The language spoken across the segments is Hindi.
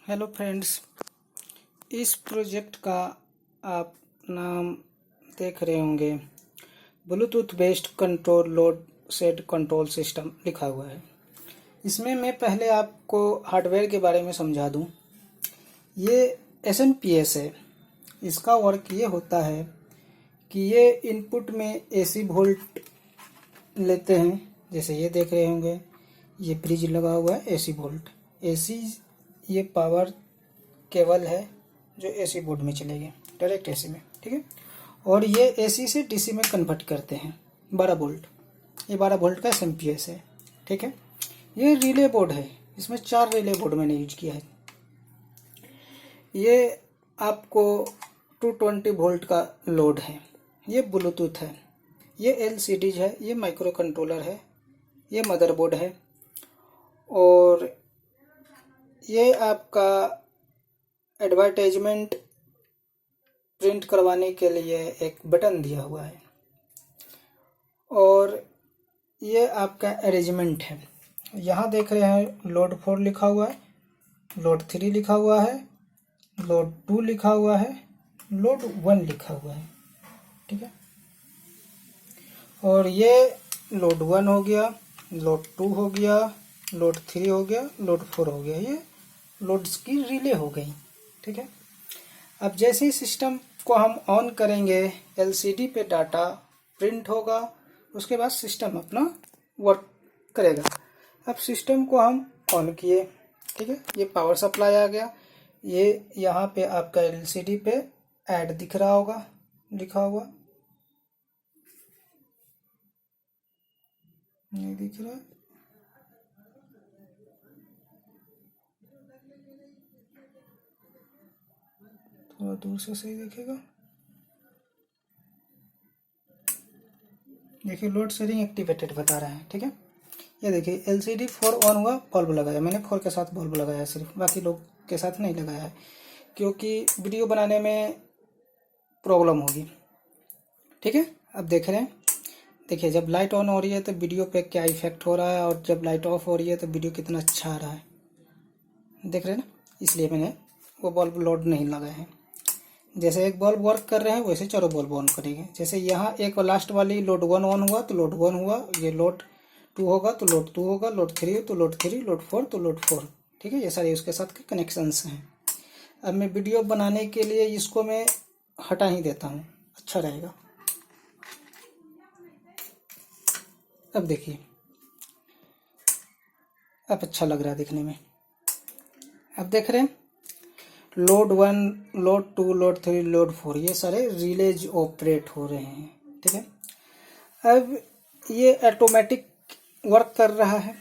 हेलो फ्रेंड्स, इस प्रोजेक्ट का आप नाम देख रहे होंगे। Bluetooth based control load set control system लिखा हुआ है। इसमें मैं पहले आपको हार्डवेयर के बारे में समझा दूं। ये SMPS है। इसका वर्क ये होता है कि ये इनपुट में AC वोल्ट लेते हैं। जैसे ये देख रहे होंगे, ये ब्रिज लगा हुआ है AC वोल्ट। AC ये पावर केबल है जो AC बोर्ड में चलेगी, डायरेक्ट AC में, ठीक है। और ये AC से DC में कन्वर्ट करते हैं 12 वोल्ट। ये 12 वोल्ट का SMPS है, ठीक है। ये रिले बोर्ड है, इसमें 4 रिले बोर्ड मैंने यूज किया है। ये आपको 220 वोल्ट का लोड है। ये ब्लूटूथ है, ये LCD है, ये माइक्रो कंट्रोलर है, ये मदरबोर्ड है। और ये आपका एडवर्टाइजमेंट प्रिंट करवाने के लिए एक बटन दिया हुआ है। और ये आपका अरेंजमेंट है। यहाँ देख रहे हैं लोड 4 लिखा हुआ है, लोड 3 लिखा हुआ है, लोड 2 लिखा हुआ है, लोड 1 लिखा हुआ है, ठीक है। और ये लोड 1 हो गया, लोड 2 हो गया, लोड 3 हो गया, लोड 4 हो गया। ये लोड्स की रिले हो गई, ठीक है। अब जैसे ही सिस्टम को हम ऑन करेंगे, LCD पे डाटा प्रिंट होगा, उसके बाद सिस्टम अपना वर्क करेगा। अब सिस्टम को हम ऑन किए, ठीक है। ये पावर सप्लाई आ गया। ये यहाँ पे आपका LCD पे ऐड दिख रहा होगा, लिखा हुआ नहीं दिख रहा, थोड़ा दूर से सही दिखेगा। देखिए लोड शेयरिंग एक्टिवेटेड बता रहा है, ठीक है। ये देखिए LCD 4 ऑन हुआ, बल्ब लगाया मैंने। 4 के साथ बल्ब लगाया है सिर्फ, बाकी लोग के साथ नहीं लगाया है, क्योंकि वीडियो बनाने में प्रॉब्लम होगी, ठीक है। अब देख रहे हैं, देखिए जब लाइट ऑन हो रही है तो वीडियो पे क्या इफेक्ट हो रहा है, और जब लाइट ऑफ हो रही है तो वीडियो कितना अच्छा आ रहा है, देख रहे हैं ना। इसलिए मैंने वो बल्ब लोड नहीं लगाए हैं। जैसे एक बल्ब वर्क कर रहे हैं वैसे चारों बल्ब ऑन करेंगे। जैसे यहाँ एक लास्ट वाली लोड 1 ऑन हुआ तो लोड 1 हुआ, ये लोड 2 होगा तो लोड 2 होगा, लोड 3 तो लोड 3, लोड 4 तो लोड 4, ठीक है। ये सारे उसके साथ के कनेक्शंस हैं। अब मैं वीडियो बनाने के लिए इसको मैं हटा ही देता हूँ, अच्छा रहेगा। अब देखिए, अब अच्छा लग रहा है दिखने में। अब देख रहे हैं लोड 1, लोड 2, लोड 3, लोड 4 ये सारे रिलेज ऑपरेट हो रहे हैं, ठीक है। अब ये ऑटोमेटिक वर्क कर रहा है।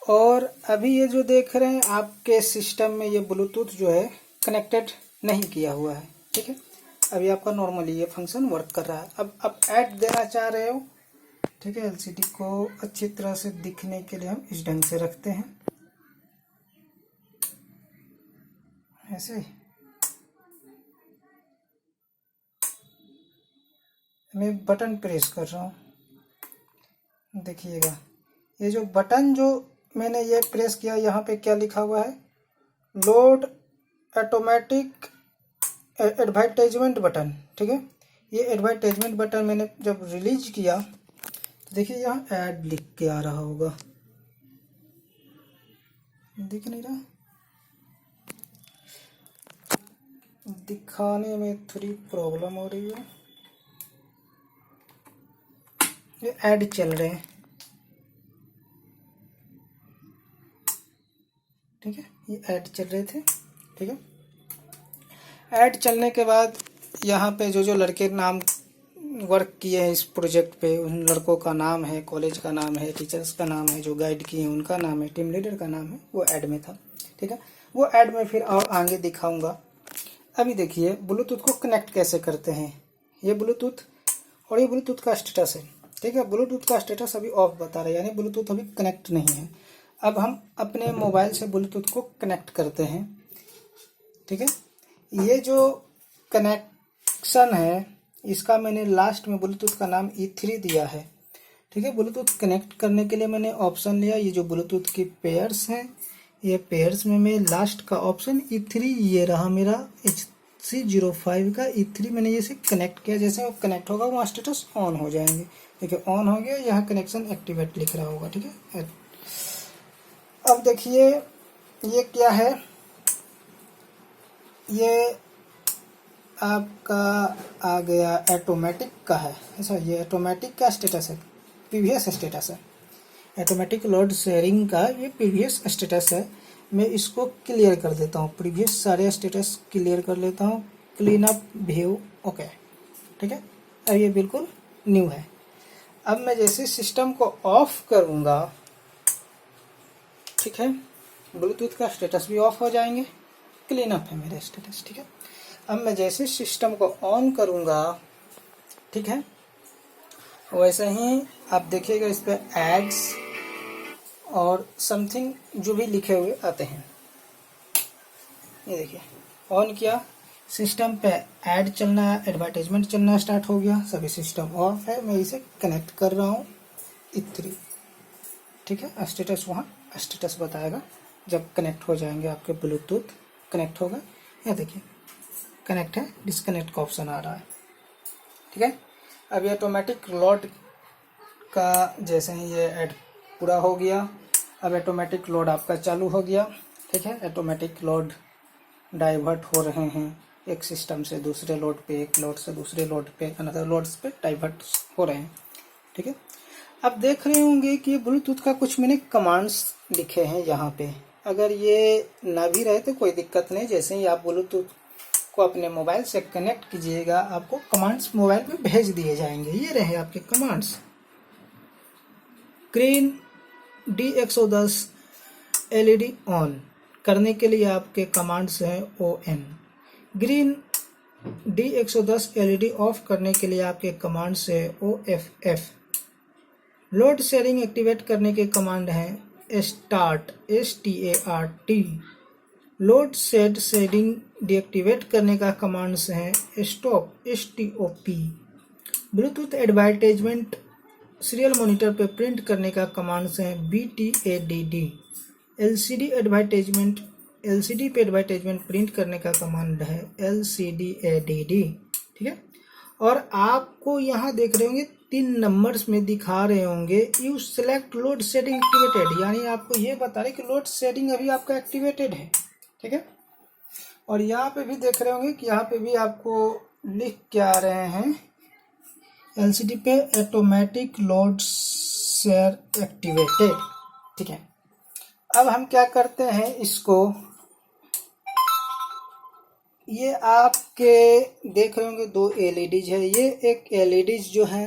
और अभी ये जो देख रहे हैं आपके सिस्टम में, ये ब्लूटूथ जो है कनेक्टेड नहीं किया हुआ है, ठीक है। अभी आपका नॉर्मली ये फंक्शन वर्क कर रहा है। अब आप ऐड देना चाह रहे हो, ठीक है। LCD को अच्छी तरह से दिखने के लिए हम इस ढंग से रखते हैं, ऐसे। मैं बटन प्रेस कर रहा हूँ, देखिएगा ये जो बटन जो मैंने ये प्रेस किया, यहाँ पे क्या लिखा हुआ है, लोड ऑटोमेटिक एडवर्टाइजमेंट बटन, ठीक है। ये एडवर्टाइजमेंट बटन मैंने जब रिलीज किया तो देखिए यहाँ ऐड लिख के आ रहा होगा, दिख नहीं रहा, दिखाने में थोड़ी प्रॉब्लम हो रही है। ये ऐड चल रहे हैं, ठीक है। ये ऐड चल रहे थे, ठीक है। ऐड चलने के बाद यहाँ पे जो जो लड़के नाम वर्क किए हैं इस प्रोजेक्ट पे, उन लड़कों का नाम है, कॉलेज का नाम है, टीचर्स का नाम है, जो गाइड किए हैं उनका नाम है, टीम लीडर का नाम है, वो ऐड में था, ठीक है। वो ऐड में फिर और आगे दिखाऊंगा। अभी देखिए ब्लूटूथ को कनेक्ट कैसे करते हैं। ये ब्लूटूथ और ये ब्लूटूथ का स्टेटस है, ठीक है। ब्लूटूथ का स्टेटस अभी ऑफ बता रहा है, यानी ब्लूटूथ अभी कनेक्ट नहीं है। अब हम अपने मोबाइल से ब्लूटूथ को कनेक्ट करते हैं, ठीक है। ये जो कनेक्शन है इसका मैंने लास्ट में ब्लूटूथ का नाम E3 दिया है, ठीक है। ब्लूटूथ कनेक्ट करने के लिए मैंने ऑप्शन लिया, ये जो ब्लूटूथ की पेयर्स हैं ये पेयर्स में लास्ट का ऑप्शन E3 ये रहा मेरा HC05 का E3। मैंने इसे कनेक्ट किया, जैसे वो कनेक्ट होगा वहाँ स्टेटस ऑन हो जाएंगे। देखिए ऑन हो गया, यहाँ कनेक्शन एक्टिवेट लिख रहा होगा, ठीक है। अब देखिए ये क्या है, ये आपका आ गया ऑटोमेटिक का है। ऐसा ये ऑटोमेटिक का स्टेटस है, प्रीवियस स्टेटस है। ऑटोमेटिक लोड शेयरिंग का ये प्रीवियस स्टेटस है। मैं इसको क्लियर कर देता हूँ, प्रीवियस सारे स्टेटस क्लियर कर लेता हूँ। क्लीन अप व्यू, ओके, ठीक है। अब ये बिल्कुल न्यू है। अब मैं जैसे सिस्टम को ऑफ करूँगा, ठीक है, ब्लूटूथ का स्टेटस भी ऑफ हो जाएंगे। क्लीन अप है मेरा स्टेटस, ठीक है। अब मैं जैसे सिस्टम को ऑन करूँगा, ठीक है, वैसे ही आप देखिएगा इस पर एड्स और समथिंग जो भी लिखे हुए आते हैं। ये देखिए ऑन किया, सिस्टम पे ऐड चलना है, एडवर्टाइजमेंट चलना स्टार्ट हो गया, सभी सिस्टम ऑफ है। मैं इसे कनेक्ट कर रहा हूँ E3, ठीक है। स्टेटस वहाँ स्टेटस बताएगा जब कनेक्ट हो जाएंगे आपके ब्लूटूथ कनेक्ट होगा। यह देखिए कनेक्ट है, डिस्कनेक्ट का ऑप्शन आ रहा है, ठीक है। अब ये ऑटोमेटिक लोड का जैसे ही ये ऐड पूरा हो गया, अब ऑटोमेटिक लोड आपका चालू हो गया, ठीक है। ऑटोमेटिक लोड डाइवर्ट हो रहे हैं एक सिस्टम से दूसरे लोड पे, एक लोड से दूसरे लोड पे, अनदर लोड्स पे डाइवर्ट हो रहे हैं, ठीक है। अब देख रहे होंगे कि ब्लूटूथ का कुछ मैंने कमांड्स लिखे हैं यहाँ पे। अगर ये ना भी रहे तो कोई दिक्कत नहीं, जैसे ही आप ब्लूटूथ को अपने मोबाइल से कनेक्ट कीजिएगा आपको कमांड्स मोबाइल में भेज दिए जाएंगे। ये रहे आपके commands. Green D110 LED on करने के लिए आपके कमांड्स हैं ON। Green D110 LED of करने के लिए आपके कमांड्स है OFF। लोड शेयरिंग एक्टिवेट करने के कमांड हैं start START। Load set sharing deactivate करने का कमांड्स हैं stop STOP। Bluetooth advertisement serial monitor पे प्रिंट करने का कमांड्स हैं BTADD। LCD पे एडवर्टाइजमेंट प्रिंट करने का कमांड है LCDADD, ठीक है। और आपको यहाँ देख रहे होंगे 3 नंबर्स में दिखा रहे होंगे you select load setting activated, यानी आपको ये बता रहे कि लोड सेटिंग अभी आपका एक्टिवेटेड है, ठीक है। और यहाँ पे भी देख रहे होंगे कि यहाँ पे भी आपको लिख के आ रहे हैं LCD पे ऑटोमेटिक लोड शेयर एक्टिवेटेड, ठीक है। अब हम क्या करते हैं इसको, ये आपके देख रहे होंगे 2 LEDs है। ये एक LEDs जो है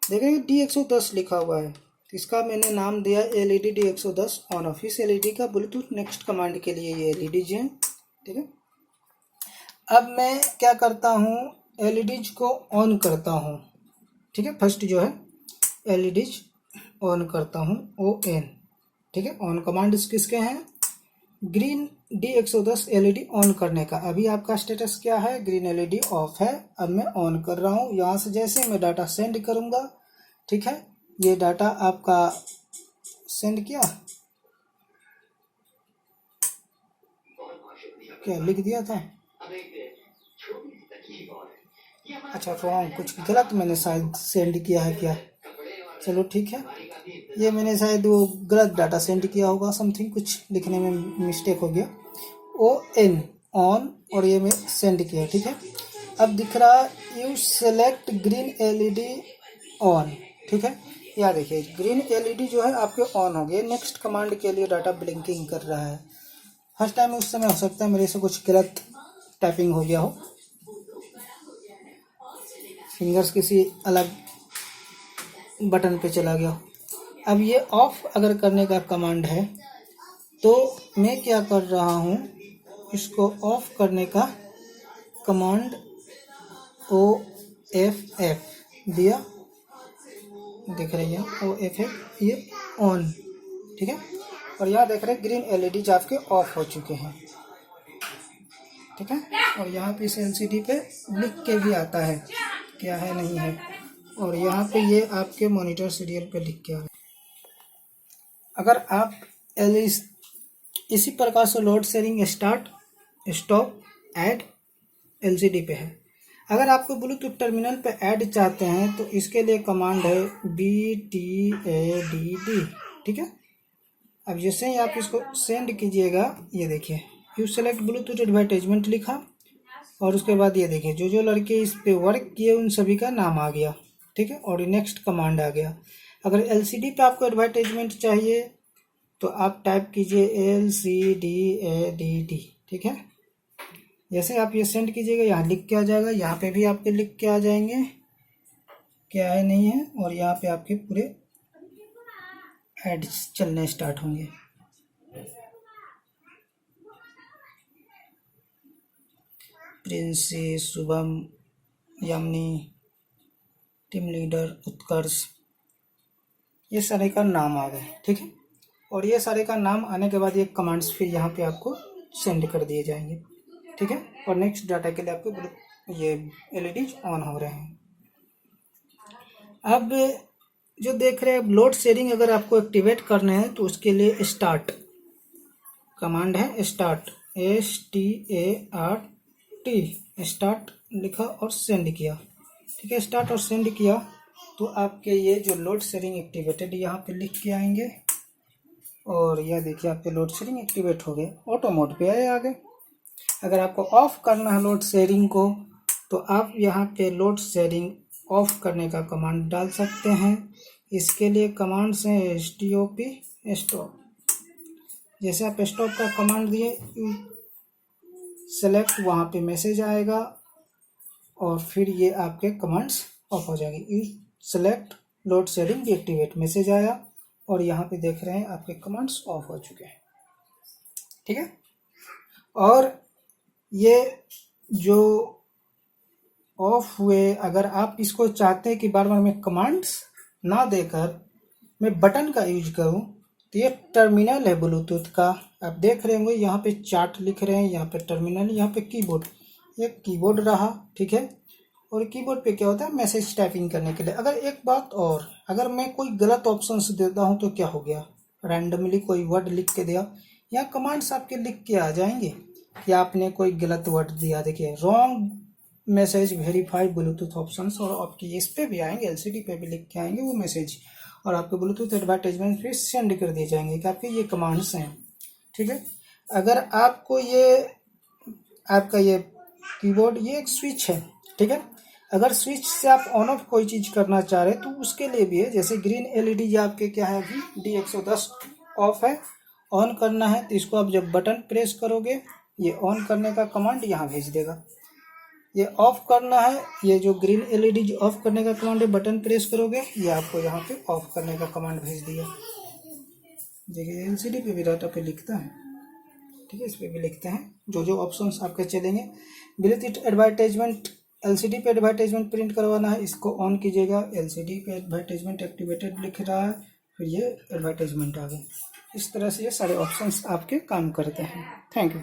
देख रहे हैं D110 लिखा हुआ है, इसका मैंने नाम दिया LED D110 ऑन ऑफ। इस LED का ब्लूटूथ नेक्स्ट कमांड के लिए ये LEDs हैं, ठीक है। अब मैं क्या करता हूँ LEDs को ऑन करता हूँ, ठीक है। फर्स्ट जो है LEDs ऑन करता हूँ ON, ठीक है। ऑन कमांड किसके हैं, ग्रीन D110 LED ऑन करने का। अभी आपका स्टेटस क्या है, ग्रीन LED ऑफ है। अब मैं ऑन कर रहा हूँ, यहाँ से जैसे मैं डाटा सेंड करूँगा, ठीक है। ये डाटा आपका सेंड किया, क्या लिख दिया था, अच्छा रॉन्ग, कुछ गलत मैंने शायद सेंड किया है क्या, चलो ठीक है। ये मैंने शायद वो गलत डाटा सेंड किया होगा, समथिंग कुछ लिखने में मिस्टेक हो गया। ON ऑन और ये मैं सेंड किया, ठीक है। अब दिख रहा you select green LED on, ठीक है। यहाँ देखिए ग्रीन LED जो है आपके ऑन हो गए। नेक्स्ट कमांड के लिए डाटा ब्लिंकिंग कर रहा है। फर्स्ट टाइम उस समय हो सकता है मेरे से कुछ गलत टाइपिंग हो गया हो, फिंगर्स किसी अलग बटन पे चला गया। अब ये ऑफ अगर करने का कमांड है तो मैं क्या कर रहा हूँ, इसको ऑफ करने का कमांड OFF दिया, देख रहे हैं OFF, ये ऑन, ठीक है। और यहाँ देख रहे हैं ग्रीन LEDs आपके ऑफ हो चुके हैं, ठीक है। और यहाँ पे इस LCD पे लिख के भी आता है क्या है नहीं है, और यहाँ पे ये आपके मॉनिटर सीरियल पे लिख के आ रहा है। अगर आप इसी प्रकार से load sharing start, stop, add LCD पे है। अगर आपको ब्लूटूथ टर्मिनल पे ऐड चाहते हैं तो इसके लिए कमांड है BTADD, ठीक है। अब जैसे ही आप इसको सेंड कीजिएगा, ये देखिए यू सेलेक्ट ब्लूटूथ एडवर्टाइजमेंट लिखा और उसके बाद ये देखिए जो जो लड़के इस पे वर्क किए उन सभी का नाम आ गया, ठीक है, और नेक्स्ट कमांड आ गया। अगर एलसीडी पे आपको एडवर्टाइजमेंट चाहिए तो आप टाइप कीजिए LCDADD, ठीक है। जैसे आप ये सेंड कीजिएगा यहाँ लिख के आ जाएगा, यहाँ पे भी आपके लिख के आ जाएंगे क्या है नहीं है, और यहाँ पे आपके पूरे एड्स चलने स्टार्ट होंगे। प्रिंसी, शुभम, यामिनी, टीम लीडर, उत्कर्ष, ये सारे का नाम आ गए, ठीक है। और ये सारे का नाम आने के बाद ये कमांड्स फिर यहाँ पे आपको सेंड कर दिए जाएंगे, ठीक है। और नेक्स्ट डाटा के लिए आपके ये एलईडीज ऑन हो रहे हैं। अब जो देख रहे हैं लोड शेयरिंग अगर आपको एक्टिवेट करने हैं तो उसके लिए स्टार्ट कमांड है, स्टार्ट START, स्टार्ट लिखा और सेंड किया, ठीक है। स्टार्ट और सेंड किया तो आपके ये जो लोड शेयरिंग एक्टिवेटेड यहाँ पे लिख के आएंगे और यह देखिए आपके लोड शेयरिंग एक्टिवेट हो गए, ऑटो मोड पे आए आगे। अगर आपको ऑफ करना है लोड शेयरिंग को तो आप यहाँ पे लोड शेयरिंग ऑफ करने का कमांड डाल सकते हैं। इसके लिए कमांड्स हैं STOP, स्टॉप। जैसे आप स्टॉप का कमांड दिए सेलेक्ट, वहाँ पे मैसेज आएगा और फिर ये आपके कमांड्स ऑफ हो जाएंगे। You select load sharing deactivate, message आया और यहाँ पे देख रहे हैं आपके कमांड्स ऑफ हो चुके हैं, ठीक है। और ये जो ऑफ हुए, अगर आप इसको चाहते हैं कि बार बार मैं कमांड्स ना देकर मैं बटन का यूज करूं तो ये टर्मिनल है ब्लूटूथ का, आप देख रहे होंगे यहाँ पे चार्ट लिख रहे हैं, यहाँ पे टर्मिनल, यहाँ पे कीबोर्ड, ये कीबोर्ड रहा, ठीक है। और कीबोर्ड पे क्या होता है मैसेज टाइपिंग करने के लिए। अगर एक बात और, अगर मैं कोई गलत ऑप्शंस देता हूँ तो क्या हो गया, रैंडमली कोई वर्ड लिख के दिया, यहाँ कमांड्स आपके लिख के आ जाएंगे कि आपने कोई गलत वर्ड दिया। देखिए wrong message verified Bluetooth options, और आपकी इस पे भी आएंगे, एलसीडी पे भी लिख के आएंगे वो मैसेज, और आपके ब्लूटूथ एडवर्टाइजमेंट पे सेंड कर दिए जाएंगे कि आपके ये कमांड्स हैं, ठीक है। अगर आपको ये आपका ये कीबोर्ड ये एक स्विच है, ठीक है। अगर स्विच से आप ऑन ऑफ कोई चीज करना चाह रहे हैं तो उसके लिए भी है। जैसे ग्रीन एलईडी आपके क्या है अभी D110 ऑफ है, ऑन करना है तो इसको आप जब बटन प्रेस करोगे ये ऑन करने का कमांड यहाँ भेज देगा। ये ऑफ करना है, ये जो ग्रीन एलईडी ऑफ करने का कमांड है, बटन प्रेस करोगे ये आपको यहाँ पे ऑफ करने का कमांड भेज दिया। देखिए एलसीडी पे भी डाटा पे लिखता है, ठीक है, इस पे भी लिखते हैं जो जो ऑप्शंस आपके चलेंगे। ब्लूटूथ एडवर्टाइजमेंट, एलसीडी पे एडवर्टाइजमेंट प्रिंट करवाना है, इसको ऑन कीजिएगा, एलसीडी पे एडवर्टाइजमेंट एक्टिवेटेड लिख रहा है, फिर ये एडवर्टाइजमेंट आ गया। इस तरह से ये सारे ऑप्शंस आपके काम करते हैं। Thank you.